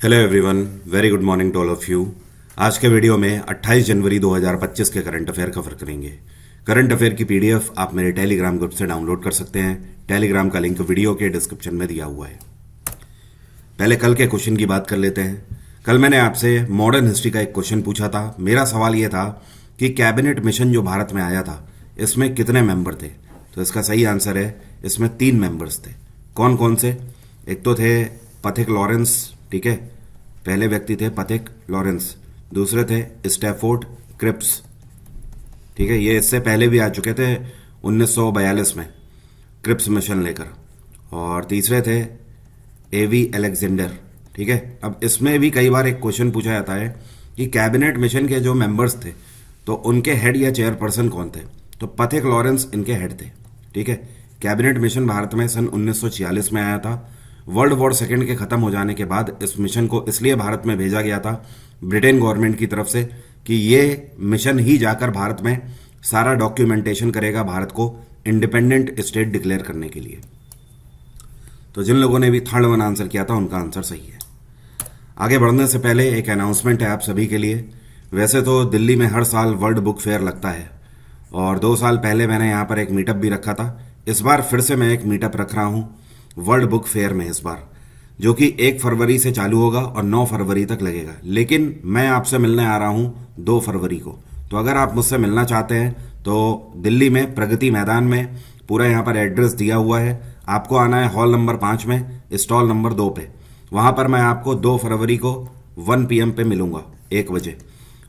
Hello everyone, very good morning to all of you. आज के video में 28 जनवरी 2025 के करंट अफेयर कवर करेंगे। करंट अफेयर की पीडीएफ आप मेरे टेलीग्राम ग्रुप से डाउनलोड कर सकते हैं। टेलीग्राम का लिंक वीडियो के डिस्क्रिप्शन में दिया हुआ है। पहले कल के क्वेश्चन की बात कर लेते हैं। कल मैंने आपसे मॉडर्न हिस्ट्री का एक क्वेश्चन पूछा था। मेरा सवाल यह था कि कैबिनेट मिशन जो भारत में आया था इसमें कितने मेंबर थे। तो इसका सही आंसर है इसमें 3 मेंबर्स थे। कौन कौन से? एक तो थे पथिक लॉरेंस, ठीक है, पहले व्यक्ति थे पथिक लॉरेंस। दूसरे थे स्टैफोर्ड क्रिप्स, ठीक है, ये इससे पहले भी आ चुके थे 1942 में क्रिप्स मिशन लेकर। और तीसरे थे एवी अलेक्जेंडर, ठीक है। अब इसमें भी कई बार एक क्वेश्चन पूछा जाता है कि कैबिनेट मिशन के जो मेंबर्स थे तो उनके हेड या चेयरपर्सन कौन थे। तो पथिक लॉरेंस इनके हेड थे, ठीक है। कैबिनेट मिशन भारत में सन 1946 में आया था। वर्ल्ड वॉर सेकेंड के खत्म हो जाने के बाद इस मिशन को इसलिए भारत में भेजा गया था ब्रिटेन गवर्नमेंट की तरफ से कि ये मिशन ही जाकर भारत में सारा डॉक्यूमेंटेशन करेगा भारत को इंडिपेंडेंट स्टेट डिक्लेयर करने के लिए। तो जिन लोगों ने भी थर्ड वन आंसर किया था उनका आंसर सही है। आगे बढ़ने से पहले एक अनाउंसमेंट है आप सभी के लिए। वैसे तो दिल्ली में हर साल वर्ल्ड बुक फेयर लगता है और 2 साल पहले मैंने यहाँ पर एक मीटअप भी रखा था। इस बार फिर से मैं एक मीटअप रख रहा हूँ वर्ल्ड बुक फेयर में इस बार, जो कि 1 फरवरी से चालू होगा और 9 फरवरी तक लगेगा। लेकिन मैं आपसे मिलने आ रहा हूँ 2 फरवरी को। तो अगर आप मुझसे मिलना चाहते हैं तो दिल्ली में प्रगति मैदान में पूरा यहाँ पर एड्रेस दिया हुआ है। आपको आना है हॉल नंबर 5 में, स्टॉल नंबर 2 पे। वहाँ पर मैं आपको 2 फरवरी को 1 PM पे मिलूंगा, 1 बजे।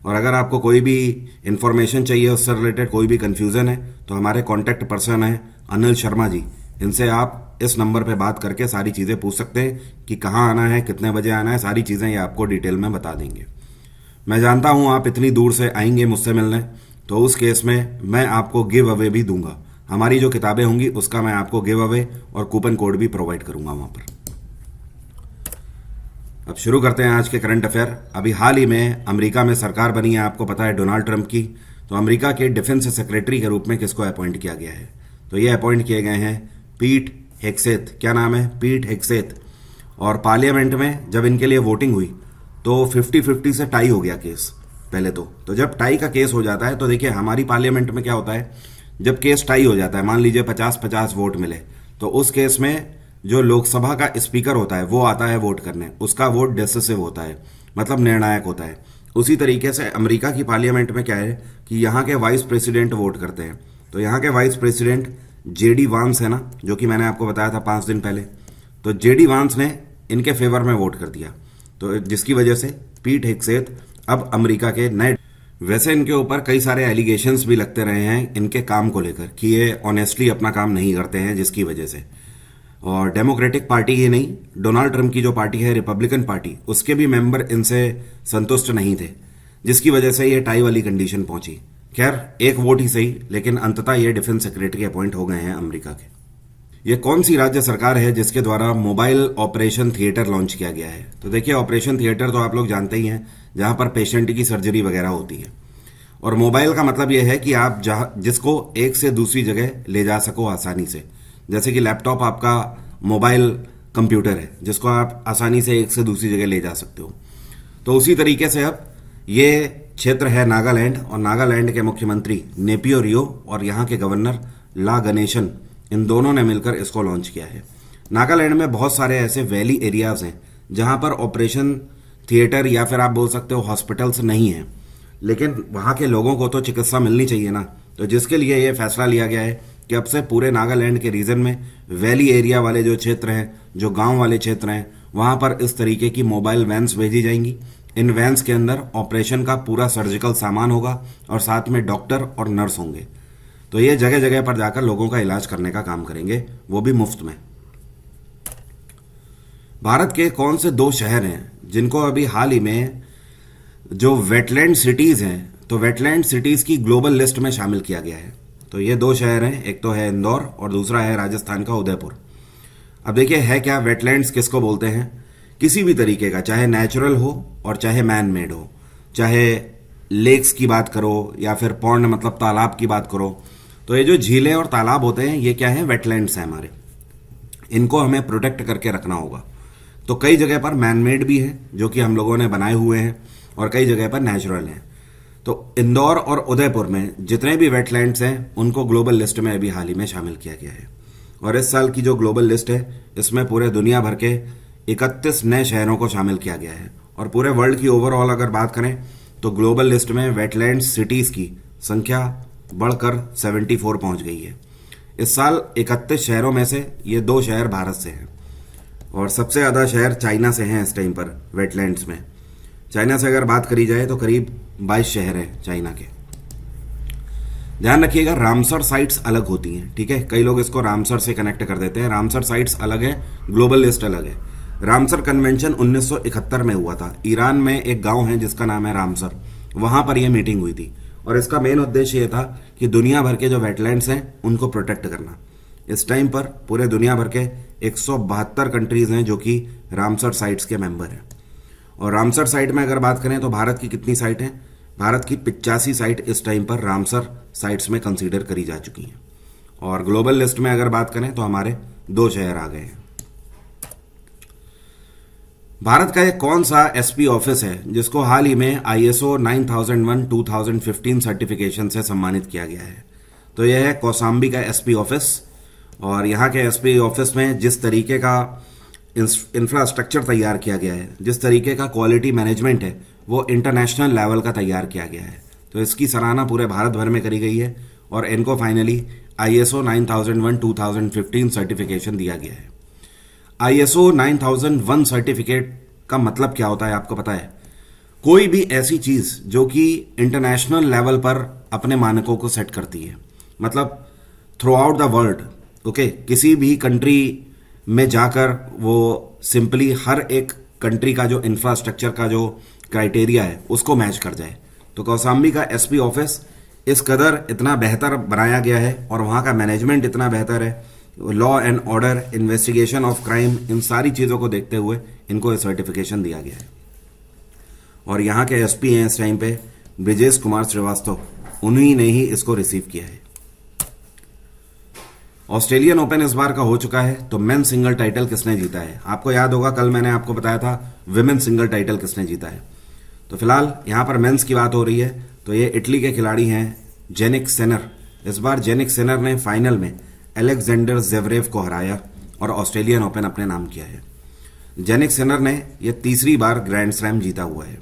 और अगर आपको कोई भी इंफॉर्मेशन चाहिए उससे रिलेटेड, कोई भी कंफ्यूजन है, तो हमारे कॉन्टैक्ट पर्सन है अनिल शर्मा जी। इनसे आप इस नंबर पे बात करके सारी चीज़ें पूछ सकते हैं कि कहाँ आना है, कितने बजे आना है, सारी चीज़ें ये आपको डिटेल में बता देंगे। मैं जानता हूँ आप इतनी दूर से आएंगे मुझसे मिलने, तो उस केस में मैं आपको गिव अवे भी दूंगा। हमारी जो किताबें होंगी उसका मैं आपको गिव अवे और कूपन कोड भी प्रोवाइड करूंगा वहाँ पर। अब शुरू करते हैं आज के करंट अफेयर। अभी हाल ही में अमेरिका में सरकार बनी है, आपको पता है, डोनाल्ड ट्रंप की। तो अमेरिका के डिफेंस सेक्रेटरी के रूप में किसको अपॉइंट किया गया है? तो ये अपॉइंट किए गए हैं पीट हेग्सेथ। क्या नाम है? पीट हेग्सेथ। और पार्लियामेंट में जब इनके लिए वोटिंग हुई तो 50-50 से टाई हो गया केस पहले तो जब टाई का केस हो जाता है तो देखिए हमारी पार्लियामेंट में क्या होता है, जब केस टाई हो जाता है, मान लीजिए 50-50 वोट मिले, तो उस केस में जो लोकसभा का स्पीकर होता है वो आता है वोट करने। उसका वोट डिसिसिव होता है, मतलब निर्णायक होता है। उसी तरीके से अमेरिका की पार्लियामेंट में क्या है कि यहाँ के वाइस प्रेसिडेंट वोट करते हैं। तो यहाँ के वाइस प्रेसिडेंट जेडी वांस है ना, जो कि मैंने आपको बताया था 5 दिन पहले। तो जेडी वांस ने इनके फेवर में वोट कर दिया, तो जिसकी वजह से पीट हेग्सेथ अब अमेरिका के नए। वैसे इनके ऊपर कई सारे एलिगेशंस भी लगते रहे हैं इनके काम को लेकर कि ये ऑनेस्टली अपना काम नहीं करते हैं, जिसकी वजह से। और डेमोक्रेटिक पार्टी ही नहीं, डोनाल्ड ट्रंप की जो पार्टी है रिपब्लिकन पार्टी, उसके भी मेंबर इनसे संतुष्ट नहीं थे, जिसकी वजह से ये टाई वाली कंडीशन पहुंची। खैर, एक वोट ही सही, लेकिन अंततः ये डिफेंस सेक्रेटरी अपॉइंट हो गए हैं अमेरिका के। ये कौन सी राज्य सरकार है जिसके द्वारा मोबाइल ऑपरेशन थिएटर लॉन्च किया गया है? तो देखिए, ऑपरेशन थिएटर तो आप लोग जानते ही हैं, जहां पर पेशेंट की सर्जरी वगैरह होती है। और मोबाइल का मतलब यह है कि आप जिसको एक से दूसरी जगह ले जा सको आसानी से। जैसे कि लैपटॉप आपका मोबाइल कंप्यूटर है जिसको आप आसानी से एक से दूसरी जगह ले जा सकते हो। तो उसी तरीके से अब ये क्षेत्र है नागालैंड, और नागालैंड के मुख्यमंत्री नेपियो रियो और यहाँ के गवर्नर ला गणेशन, इन दोनों ने मिलकर इसको लॉन्च किया है। नागालैंड में बहुत सारे ऐसे वैली एरियाज हैं जहाँ पर ऑपरेशन थिएटर या फिर आप बोल सकते हो हॉस्पिटल्स नहीं है, लेकिन वहाँ के लोगों को तो चिकित्सा मिलनी चाहिए ना। तो जिसके लिए ये फैसला लिया गया है कि अब से पूरे नागालैंड के रीजन में वैली एरिया वाले जो क्षेत्र हैं, जो गांव वाले क्षेत्र हैं, वहां पर इस तरीके की मोबाइल वैन्स भेजी जाएंगी। इन वैन्स के अंदर ऑपरेशन का पूरा सर्जिकल सामान होगा और साथ में डॉक्टर और नर्स होंगे। तो ये जगह जगह पर जाकर लोगों का इलाज करने का काम करेंगे, वो भी मुफ्त में। भारत के कौन से 2 शहर हैं जिनको अभी हाल ही में जो वेटलैंड सिटीज हैं, तो वेटलैंड सिटीज की ग्लोबल लिस्ट में शामिल किया गया है? तो ये 2 शहर हैं, एक तो है इंदौर और दूसरा है राजस्थान का उदयपुर। अब देखिए, है क्या वेटलैंड्स किसको बोलते हैं? किसी भी तरीके का, चाहे नेचुरल हो और चाहे मैन मेड हो, चाहे लेक्स की बात करो या फिर पॉन्ड मतलब तालाब की बात करो। तो ये जो झीलें और तालाब होते हैं ये क्या है? वेटलैंड्स हैं हमारे। इनको हमें प्रोटेक्ट करके रखना होगा। तो कई जगह पर मैनमेड भी है जो कि हम लोगों ने बनाए हुए हैं, और कई जगह पर नेचुरल हैं। तो इंदौर और उदयपुर में जितने भी वेटलैंड्स हैं उनको ग्लोबल लिस्ट में अभी हाल ही में शामिल किया गया है। और इस साल की जो ग्लोबल लिस्ट है इसमें पूरे दुनिया भर के 31 नए शहरों को शामिल किया गया है। और पूरे वर्ल्ड की ओवरऑल अगर बात करें तो ग्लोबल लिस्ट में वेटलैंड सिटीज की संख्या बढ़कर 74 पहुंच गई है। इस साल 31 शहरों में से ये 2 शहर भारत से हैं, और सबसे ज़्यादा शहर चाइना से हैं इस टाइम पर वेटलैंड्स में। चाइना से अगर बात करी जाए तो करीब 22 शहर हैं चाइना के। ध्यान रखिएगा, रामसर साइट्स अलग होती हैं, ठीक है। कई लोग इसको रामसर से कनेक्ट कर देते हैं। रामसर साइट्स अलग है, ग्लोबल लिस्ट अलग है। रामसर कन्वेंशन 1971 में हुआ था। ईरान में एक गांव है जिसका नाम है रामसर, वहां पर यह मीटिंग हुई थी, और इसका मेन उद्देश्य ये था कि दुनिया भर के जो वेटलैंड्स हैं उनको प्रोटेक्ट करना। इस टाइम पर पूरे दुनिया भर के 172 कंट्रीज हैं जो कि रामसर साइट्स के मेंबर हैं। और रामसर साइट में अगर बात करें तो भारत की कितनी साइट हैं? भारत की 85 साइट इस टाइम पर रामसर साइट्स में कंसीडर करी जा चुकी हैं। और ग्लोबल लिस्ट में अगर बात करें तो हमारे 2 शहर आ गए हैं। भारत का एक कौन सा एसपी ऑफिस है जिसको हाल ही में ISO 9001:2015 सर्टिफिकेशन से सम्मानित किया गया है? तो यह है कौसाम्बी का एसपी ऑफिस। और यहाँ के एसपी ऑफिस में जिस तरीके का इंफ्रास्ट्रक्चर तैयार किया गया है, जिस तरीके का क्वालिटी मैनेजमेंट है, वो इंटरनेशनल लेवल का तैयार किया गया है। तो इसकी सराहना पूरे भारत भर में करी गई है और इनको फाइनली ISO 9001:2015 सर्टिफिकेशन दिया गया है। ISO 9001 सर्टिफिकेट का मतलब क्या होता है आपको पता है? कोई भी ऐसी चीज जो कि इंटरनेशनल लेवल पर अपने मानकों को सेट करती है, मतलब through out the world, okay, किसी भी कंट्री में जाकर वो सिंपली हर एक कंट्री का जो इंफ्रास्ट्रक्चर का जो क्राइटेरिया है उसको मैच कर जाए। तो कौसाम्बी का एसपी ऑफिस इस कदर इतना बेहतर बनाया गया है और वहाँ का मैनेजमेंट इतना बेहतर है, law and order, investigation of crime, इन सारी चीज़ों को देखते हुए इनको सर्टिफिकेशन दिया गया है। और यहाँ के एसपी हैं इस टाइम पे ब्रिजेश कुमार श्रीवास्तव, उन्हीं ने ही इसको रिसीव किया है। ऑस्ट्रेलियन ओपन इस बार का हो चुका है, तो मेन सिंगल टाइटल किसने जीता है? आपको याद होगा कल मैंने आपको बताया था विमेन सिंगल टाइटल किसने जीता है। तो फिलहाल यहाँ पर मेंस की बात हो रही है, तो ये इटली के खिलाड़ी हैं जेनिक सिनर। इस बार जेनिक सिनर ने फाइनल में अलेक्जेंडर ज़ेवरेव को हराया और ऑस्ट्रेलियन ओपन अपने नाम किया है। जेनिक सिनर ने ये तीसरी बार ग्रैंड स्लैम जीता हुआ है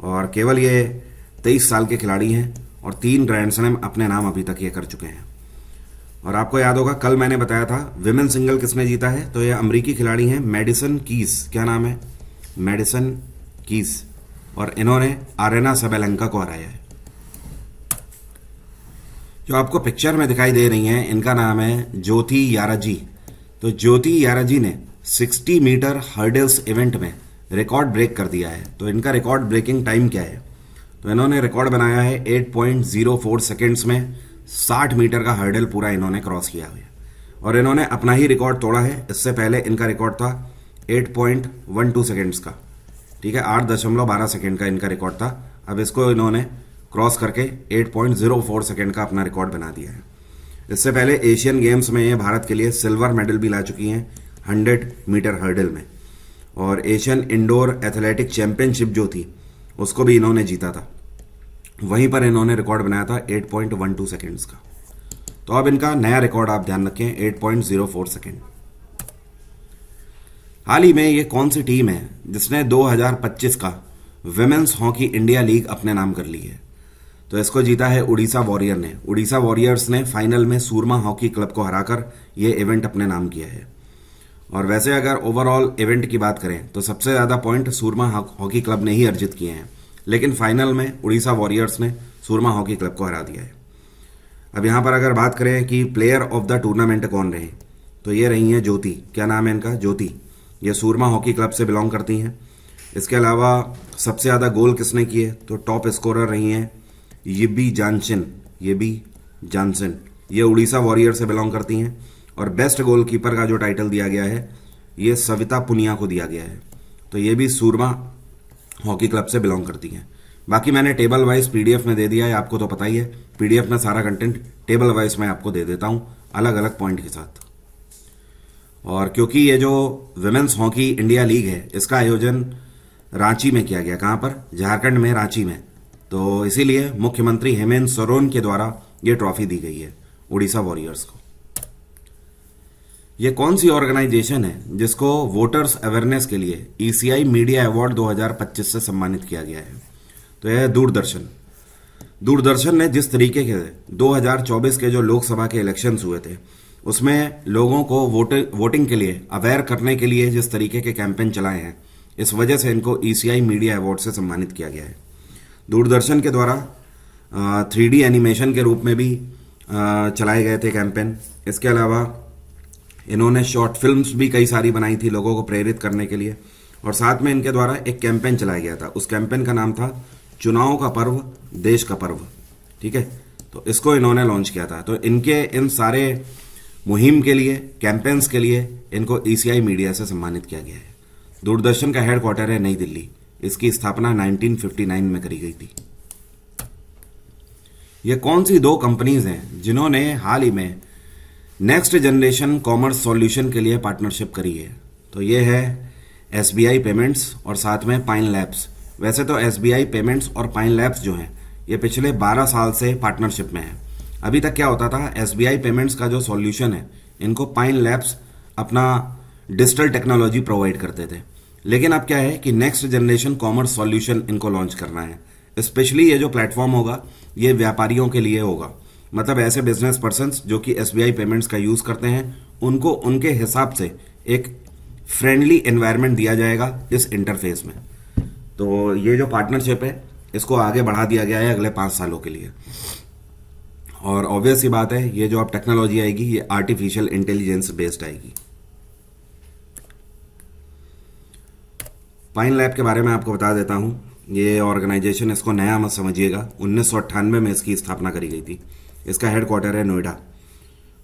और केवल ये 23 साल के खिलाड़ी हैं और 3 ग्रैंड स्लैम अपने नाम अभी तक ये कर चुके हैं। और आपको याद होगा कल मैंने बताया था विमेन सिंगल किसने जीता है, तो ये अमरीकी खिलाड़ी हैं मैडिसन कीज। क्या नाम है? Madison Keys. और इन्होंने आरेना सबेलेंका को हराया है। जो आपको पिक्चर में दिखाई दे रही हैं इनका नाम है ज्योति याराजी। तो ज्योति याराजी ने 60 मीटर हर्डल्स इवेंट में रिकॉर्ड ब्रेक कर दिया है। तो इनका रिकॉर्ड ब्रेकिंग टाइम क्या है? तो इन्होंने रिकॉर्ड बनाया है 8.04 सेकेंड्स में 60 मीटर का हर्डल पूरा इन्होंने क्रॉस किया है और इन्होंने अपना ही रिकॉर्ड तोड़ा है। इससे पहले इनका रिकॉर्ड था 8.12 सेकेंड्स का, ठीक है, 8.12 सेकेंड का इनका रिकॉर्ड था। अब इसको इन्होंने क्रॉस करके 8.04 सेकेंड का अपना रिकॉर्ड बना दिया है। इससे पहले एशियन गेम्स में ये भारत के लिए सिल्वर मेडल भी ला चुकी हैं 100 मीटर हर्डल में, और एशियन इंडोर एथलेटिक चैंपियनशिप जो थी उसको भी इन्होंने जीता था। वहीं पर इन्होंने रिकॉर्ड बनाया था 8.12 सेकेंड्स का। तो अब इनका नया रिकॉर्ड आप ध्यान रखें 8.04 सेकेंड। हाल ही में ये कौन सी टीम है जिसने 2025 का विमेंस हॉकी इंडिया लीग अपने नाम कर ली है? तो इसको जीता है उड़ीसा वॉरियर ने। उड़ीसा वॉरियर्स ने फाइनल में सूरमा हॉकी क्लब को हराकर ये इवेंट अपने नाम किया है। और वैसे अगर ओवरऑल इवेंट की बात करें तो सबसे ज़्यादा पॉइंट सूरमा हॉकी क्लब ने ही अर्जित किए हैं, लेकिन फाइनल में उड़ीसा वॉरियर्स ने सूरमा हॉकी क्लब को हरा दिया है। अब यहाँ पर अगर बात करें कि प्लेयर ऑफ द टूर्नामेंट कौन रहे, तो ये रही हैं ज्योति। क्या नाम है इनका? ज्योति। ये सूरमा हॉकी क्लब से बिलोंग करती हैं। इसके अलावा सबसे ज़्यादा गोल किसने किए, तो टॉप स्कोरर रही हैं येबी जानसन। ये उड़ीसा वॉरियर से बिलोंग करती हैं। और बेस्ट गोलकीपर का जो टाइटल दिया गया है ये सविता पुनिया को दिया गया है। तो ये भी सूरमा हॉकी क्लब से बिलोंग करती हैं। बाकी मैंने टेबल वाइज पीडीएफ में दे दिया है, आपको तो पता ही है पीडीएफ में सारा कंटेंट टेबल वाइज मैं आपको दे देता हूँ अलग अलग पॉइंट के साथ। और क्योंकि ये जो विमेंस हॉकी इंडिया लीग है इसका आयोजन रांची में किया गया, कहाँ पर, झारखंड में, रांची में, तो इसीलिए मुख्यमंत्री हेमंत सोरेन के द्वारा ये ट्रॉफी दी गई है उड़ीसा वॉरियर्स को। ये कौन सी ऑर्गेनाइजेशन है जिसको वोटर्स अवेयरनेस के लिए ईसीआई मीडिया अवार्ड 2025 से सम्मानित किया गया है? तो यह है दूरदर्शन। दूरदर्शन ने जिस तरीके के 2024 के जो लोकसभा के इलेक्शंस हुए थे उसमें लोगों को वोटिंग के लिए अवेयर करने के लिए जिस तरीके के कैंपेन चलाए हैं, इस वजह से इनको ईसीआई मीडिया अवार्ड से सम्मानित किया गया है। दूरदर्शन के द्वारा 3D एनिमेशन के रूप में भी चलाए गए थे कैंपेन। इसके अलावा इन्होंने शॉर्ट फिल्म्स भी कई सारी बनाई थी लोगों को प्रेरित करने के लिए, और साथ में इनके द्वारा एक कैंपेन चलाया गया था। उस कैंपेन का नाम था चुनाव का पर्व देश का पर्व। ठीक है, तो इसको इन्होंने लॉन्च किया था। तो इनके इन सारे मुहिम के लिए, कैंपेन्स के लिए इनको ईसीआई मीडिया से सम्मानित किया गया है। दूरदर्शन का हेडक्वार्टर है नई दिल्ली। इसकी स्थापना 1959 में करी गई थी। ये कौन सी दो कंपनीज हैं जिन्होंने हाल ही में नेक्स्ट जनरेशन कॉमर्स सॉल्यूशन के लिए पार्टनरशिप करी है? तो ये है एसबीआई पेमेंट्स और साथ में पाइन लैब्स। वैसे तो एसबीआई पेमेंट्स और पाइन लैब्स जो हैं ये पिछले 12 साल से पार्टनरशिप में है। अभी तक क्या होता था, एसबीआई पेमेंट्स का जो सॉल्यूशन है इनको पाइन लैब्स अपना डिजिटल टेक्नोलॉजी प्रोवाइड करते थे, लेकिन अब क्या है कि नेक्स्ट जनरेशन कॉमर्स सॉल्यूशन इनको लॉन्च करना है। स्पेशली ये जो प्लेटफॉर्म होगा ये व्यापारियों के लिए होगा, मतलब ऐसे बिजनेस पर्सन्स जो कि एसबीआई पेमेंट्स का यूज करते हैं उनको उनके हिसाब से एक फ्रेंडली एनवायरनमेंट दिया जाएगा इस इंटरफेस में। तो ये जो पार्टनरशिप है इसको आगे बढ़ा दिया गया है अगले 5 सालों के लिए। और ऑब्वियस सी बात है, ये जो अब टेक्नोलॉजी आएगी ये आर्टिफिशियल इंटेलिजेंस बेस्ड आएगी। पाइन लैब के बारे में आपको बता देता हूं। ये ऑर्गेनाइजेशन, इसको नया मत समझिएगा, 1998 में इसकी स्थापना करी गई थी। इसका हेडक्वार्टर है नोएडा।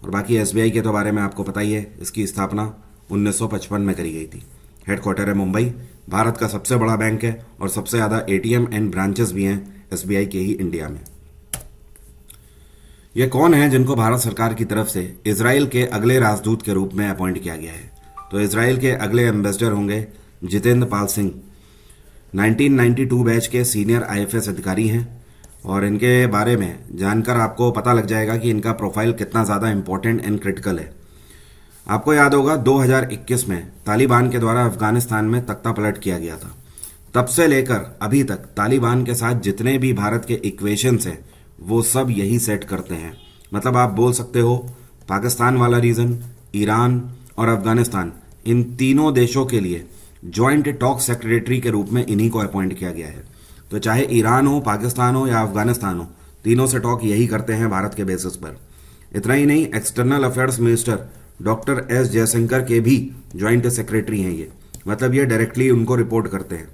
और बाकी एसबीआई के तो बारे में आपको पता ही है, इसकी स्थापना 1955 में करी गई थी। हेडक्वार्टर है मुंबई। भारत का सबसे बड़ा बैंक है और सबसे ज़्यादा एटीएम एंड ब्रांचेस भी हैं एसबीआई के ही इंडिया में। ये कौन है जिनको भारत सरकार की तरफ से इजराइल के अगले राजदूत के रूप में अपॉइंट किया गया है? तो इजराइल के अगले एम्बेसडर होंगे जितेंद्र पाल सिंह। 1992 बैच के सीनियर आईएफएस अधिकारी हैं और इनके बारे में जानकर आपको पता लग जाएगा कि इनका प्रोफाइल कितना ज़्यादा इंपॉर्टेंट एंड क्रिटिकल है। आपको याद होगा 2021 में तालिबान के द्वारा अफगानिस्तान में तख्ता पलट किया गया था। तब से लेकर अभी तक तालिबान के साथ जितने भी भारत के इक्वेशंस हैं वो सब यही सेट करते हैं। मतलब आप बोल सकते हो पाकिस्तान वाला रीजन, ईरान और अफगानिस्तान, इन तीनों देशों के लिए ज्वाइंट टॉक सेक्रेटरी के रूप में इन्हीं को अपॉइंट किया गया है। तो चाहे ईरान हो, पाकिस्तान हो या अफगानिस्तान हो, तीनों से टॉक यही करते हैं भारत के बेसिस पर। इतना ही नहीं, external affairs minister doctor S Jaishankar के भी ज्वाइंट सेक्रेटरी हैं ये, मतलब ये डायरेक्टली उनको रिपोर्ट करते हैं।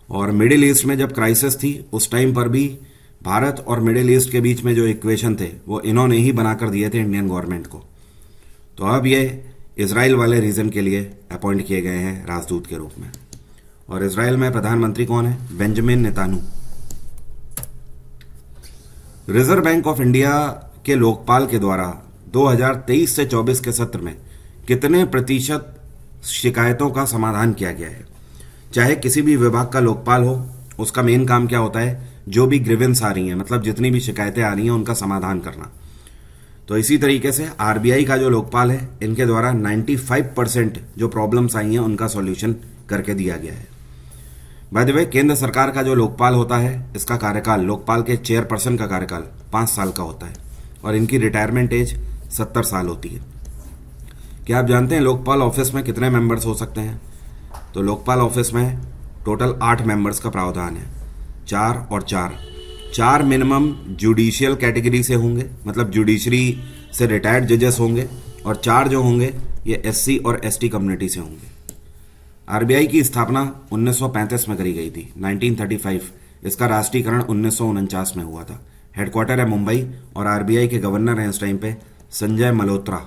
और मिडिल ईस्ट में जब क्राइसिस थी उस टाइम पर भी भारत और मिडिल ईस्ट के बीच में जो इक्वेशन थे वो इन्होंने ही बनाकर दिए थे इंडियन गवर्नमेंट को। तो अब ये इजराइल वाले रीजन के लिए अपॉइंट किए गए हैं राजदूत के रूप में। और इजराइल में प्रधानमंत्री कौन है? Benjamin Netanyahu. Reserve bank of India के लोकपाल के द्वारा 2023 से 24 के सत्र में कितने प्रतिशत शिकायतों का समाधान किया गया है? चाहे किसी भी विभाग का लोकपाल हो, उसका मेन काम क्या होता है? जो भी ग्रीवेंस आ रही हैं, मतलब जितनी भी शिकायतें आ रही हैं उनका समाधान करना। तो इसी तरीके से आरबीआई का जो लोकपाल है, इनके द्वारा 95% जो प्रॉब्लम्स आई हैं उनका सॉल्यूशन करके दिया गया है। बाय द वे, केंद्र सरकार का जो लोकपाल होता है, इसका कार्यकाल, लोकपाल के चेयरपर्सन का कार्यकाल 5 साल का होता है और इनकी रिटायरमेंट एज 70 साल होती है। क्या आप जानते हैं लोकपाल ऑफिस में कितने मेंबर्स हो सकते हैं? तो लोकपाल ऑफिस में टोटल 8 मेंबर्स का प्रावधान है, 4 और 4। 4 मिनिमम जुडिशियल कैटेगरी से होंगे, मतलब जुडिशरी से रिटायर्ड जजेस होंगे, और 4 जो होंगे ये एससी और एसटी कम्युनिटी से होंगे। आरबीआई की स्थापना 1935 में करी गई थी, 1935। इसका राष्ट्रीयकरण 1949 में हुआ था। हेडक्वार्टर है मुंबई और आरबीआई के गवर्नर हैं इस टाइम पे संजय मल्होत्रा।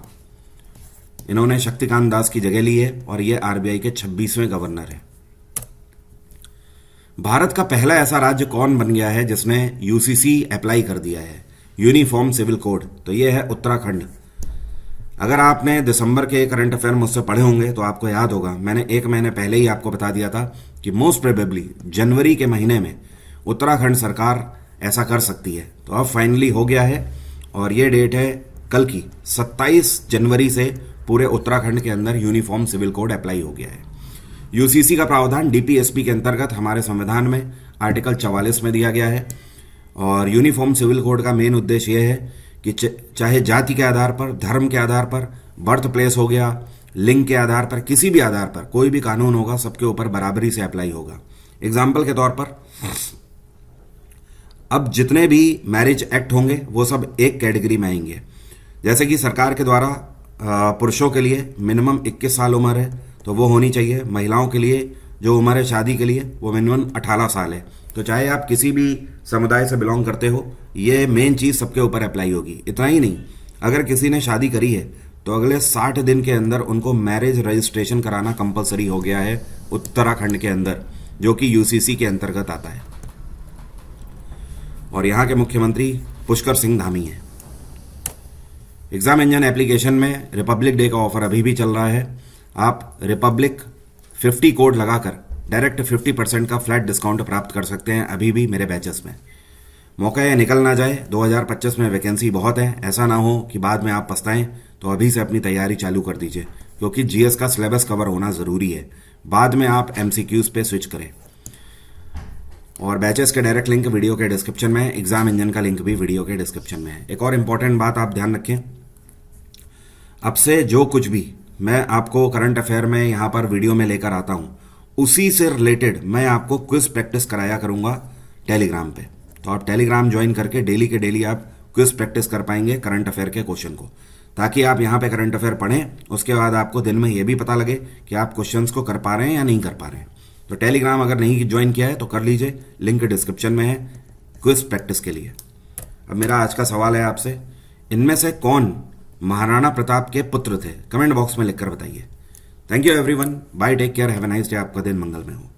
इन्होंने शक्तिकांत दास की जगह ली है और ये आरबीआई के 26वें गवर्नर हैं। भारत का पहला ऐसा राज्य कौन बन गया है जिसने यूसीसी अप्लाई कर दिया है, यूनिफॉर्म सिविल कोड? तो ये है उत्तराखंड। अगर आपने दिसंबर के करंट अफेयर मुझसे पढ़े होंगे तो आपको याद होगा, मैंने 1 महीने पहले ही आपको बता दिया था कि मोस्ट प्रोबेबली जनवरी के महीने में उत्तराखंड सरकार ऐसा कर सकती है। तो अब फाइनली हो गया है और ये डेट है कल की 27 जनवरी से पूरे उत्तराखंड के अंदर यूनिफॉर्म सिविल कोड अप्लाई हो गया है। यूसीसी का प्रावधान डीपीएसपी के अंतर्गत हमारे संविधान में आर्टिकल 44 में दिया गया है और यूनिफॉर्म सिविल कोड का मेन उद्देश्य यह है कि चाहे जाति के आधार पर, धर्म के आधार पर, बर्थ प्लेस हो गया, लिंग के आधार पर, किसी भी आधार पर कोई भी कानून होगा सबके ऊपर बराबरी से अप्लाई होगा। एग्जाम्पल के तौर पर अब जितने भी मैरिज एक्ट होंगे वो सब एक कैटेगरी में आएंगे। जैसे कि सरकार के द्वारा पुरुषों के लिए मिनिमम 21 साल उम्र है तो वो होनी चाहिए, महिलाओं के लिए जो उम्र है शादी के लिए वो मिनिमम 18 साल है। तो चाहे आप किसी भी समुदाय से बिलोंग करते हो, ये मेन चीज़ सबके ऊपर अप्लाई होगी। इतना ही नहीं, अगर किसी ने शादी करी है तो अगले 60 दिन के अंदर उनको मैरिज रजिस्ट्रेशन कराना कंपलसरी हो गया है उत्तराखंड के अंदर, जो कि यूसीसी के अंतर्गत आता है। और यहाँ के मुख्यमंत्री पुष्कर सिंह धामी हैं। एग्जाम इंजन एप्लीकेशन में रिपब्लिक डे का ऑफर अभी भी चल रहा है। आप रिपब्लिक 50 कोड लगाकर डायरेक्ट 50% का फ्लैट डिस्काउंट प्राप्त कर सकते हैं अभी भी मेरे बैचेस में। मौका ये निकल ना जाए, 2025 में वैकेंसी बहुत है, ऐसा ना हो कि बाद में आप पछताएं। तो अभी से अपनी तैयारी चालू कर दीजिए क्योंकि जीएस का सिलेबस कवर होना ज़रूरी है, बाद में आप एमसीक्यूज पे स्विच करें। और बैचेस के डायरेक्ट लिंक वीडियो के डिस्क्रिप्शन में, एग्जाम इंजन का लिंक भी वीडियो के डिस्क्रिप्शन में है। एक और इम्पॉर्टेंट बात आप ध्यान रखें, अब से जो कुछ भी मैं आपको करंट अफेयर में यहाँ पर वीडियो में लेकर आता हूँ उसी से रिलेटेड मैं आपको क्विज प्रैक्टिस कराया करूँगा टेलीग्राम पे। तो आप टेलीग्राम ज्वाइन करके डेली के डेली आप क्विज प्रैक्टिस कर पाएंगे करंट अफेयर के क्वेश्चन को, ताकि आप यहाँ पे करंट अफेयर पढ़ें, उसके बाद आपको दिन में ये भी पता लगे कि आप क्वेश्चंस को कर पा रहे हैं या नहीं कर पा रहे हैं। तो टेलीग्राम अगर नहीं ज्वाइन किया है तो कर लीजिए, लिंक डिस्क्रिप्शन में है क्विज प्रैक्टिस के लिए। अब मेरा आज का सवाल है आपसे, इनमें से कौन महाराणा प्रताप के पुत्र थे? कमेंट बॉक्स में लिखकर बताइए। Thank you everyone, bye, take care, have a nice day, आपका दिन मंगलमय हो।